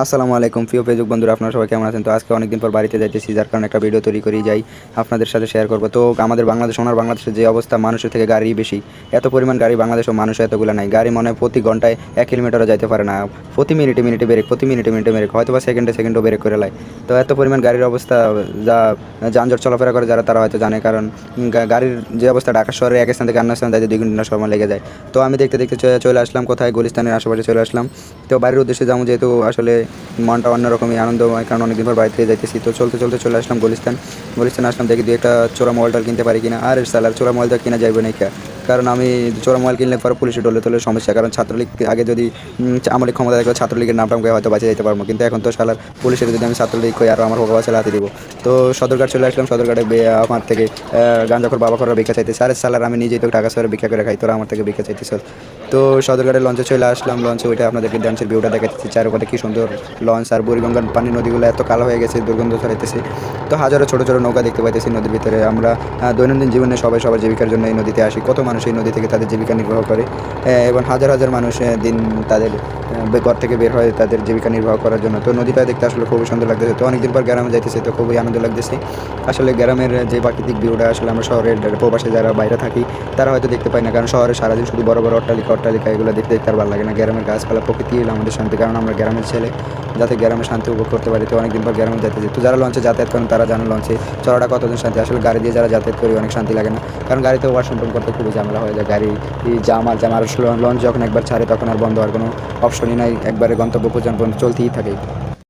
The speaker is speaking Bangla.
আসসালামু আলাইকুম প্রিয় ফেসবুক বন্ধুরা, আপনারা সবাই কেমন আছেন? তো আজকে অনেকদিন পর বাড়িতে যাইতেছি, যার কারণে একটা ভিডিও তৈরি করেই যাই, আপনাদের সাথে শেয়ার করবো। তো আমাদের বাংলাদেশ, ওনার বাংলাদেশের যে অবস্থা, মানুষের থেকে গাড়ি বেশি, এত পরিমাণ গাড়ি বাংলাদেশ ও মানুষ এতগুলো নাই। গাড়ি মনে হয় প্রতি ঘন্টায় 1 কিলোমিটারও যাইতে পারে না, প্রতি মিনিটে মিনিটে ব্রেক, প্রতি মিনিটে মিনিটে ব্রেক, হয়তো বা সেকেন্ডে সেকেন্ডও ব্রেক করে লাই। তো এত পরিমাণ গাড়ির অবস্থা, যা যানজট চলাফেরা করে যারা, তারা হয়তো জানে। কারণ গাড়ির যে অবস্থা, ঢাকা শহরে এক স্থান থেকে অন্য স্থানে যাইতে 2 ঘন্টা সময় লেগে যায়। তো আমি দেখতে দেখতে চলে আসলাম কোথায়, গুলিস্তানের আশেপাশে চলে আসলাম। তো বাড়ির উদ্দেশ্যে যাবো, যেহেতু আসলে মনটা অন্যরকমই আনন্দময়, কারণ অনেকদিন পর বাড়িতে যাইতেছি। তো চলতে চলতে চলে আসলাম গুলিস্তান আসলাম, দেখি দুই একটা চোরা মোবাইলটা কিনতে পারি কিনা। আর সালার চোরা মোবাইলটা কিনা যাইবে না, কারণ আমি চোরা মোবাইল কিনলে পরে পুলিশে ডলে তোলে সমস্যা। কারণ ছাত্রলীগ আগে যদি আমলিক ক্ষমতা দেখলে ছাত্রলীগের নামটাম করে হয়তো বাঁচিয়ে যেতে পারবো, কিন্তু এখন তো সালার পুলিশের যদি আমি ছাত্রলীগ কই, আরও আমার হোক বাচ্চা লাতি দিব। তো সদরঘাট চলে আসলাম, সদরঘাটে আমার থেকে গাঞ্জাখোর বাবা খোররা ভিক্ষা চাইতেছে। আরে সালার, আমি নিজেই তো ঢাকা শহরে ভিক্ষা করে খাই, তোরা আমার থেকে ভিক্ষা চাইতেছ। তো সদরঘাটের লঞ্চে চলে আসলাম, লঞ্চে ওইটা আপনাদেরকে ডান্সের ভিউটা দেখাচ্ছি, চারপাশে কি সুন্দর লঞ্চ। আর বুড়িগঙ্গার পানি, নদীগুলো এত কালো হয়ে গেছে, দুর্গন্ধ ছড়াইতেছে। তো হাজারো ছোটো ছোটো নৌকা দেখতে পাইতেছি নদীর ভিতরে। আমরা দৈনন্দিন জীবনে সবাই সবার জীবিকার জন্য এই নদীতে আসি, কত মানুষ এই নদী থেকে তাদের জীবিকা নির্বাহ করে। এবং হাজার হাজার মানুষ দিন তাদের ঘর থেকে বের হয় তাদের জীবিকা নির্বাহ করার জন্য। তো নদীটা দেখতে আসলে খুবই সুন্দর লাগতেছে। তো অনেকদিন পর গ্রামে যাইতেছে, তো খুবই আনন্দ লাগতেছে। আসলে গ্রামের যে প্রাকৃতিক ভিউটা, আসলে আমরা শহরের প্রবাসে যারা বাইরে থাকি, তারা হয়তো দেখতে পাই না। কারণ শহরে সারাদিন শুধু বড় বড় অট্টালিকা অট্টালিকা, এগুলো দেখতে দেখতে আর ভালো লাগে না। গ্রামের গাছপালা, প্রকৃতি হলো আমাদের শান্তি, কারণ আমরা গ্রামের ছেলে, যাতে গ্রামে শান্তি উপভোগ করতে পারি। তো অনেকদিন পর গ্রামে যেতেছি। তো যারা লঞ্চে যাতায়াত করেন তারা জানেন লঞ্চে চড়াটা কতদিন শান্তি। আসলে গাড়ি দিয়ে যারা যাতায়াত করি অনেক শান্তি লাগে না, কারণ গাড়িতে ওয়াশরুম করতে খুবই ঝামেলা হয়ে যায়। গাড়ি জাম আর জাম, আর লঞ্চ যখন একবার ছাড়ে তখন আর বন্ধ হওয়ার কোনো অপশনই নাই, একবারে গন্তব্য পর্যন্ত চলতেই থাকে।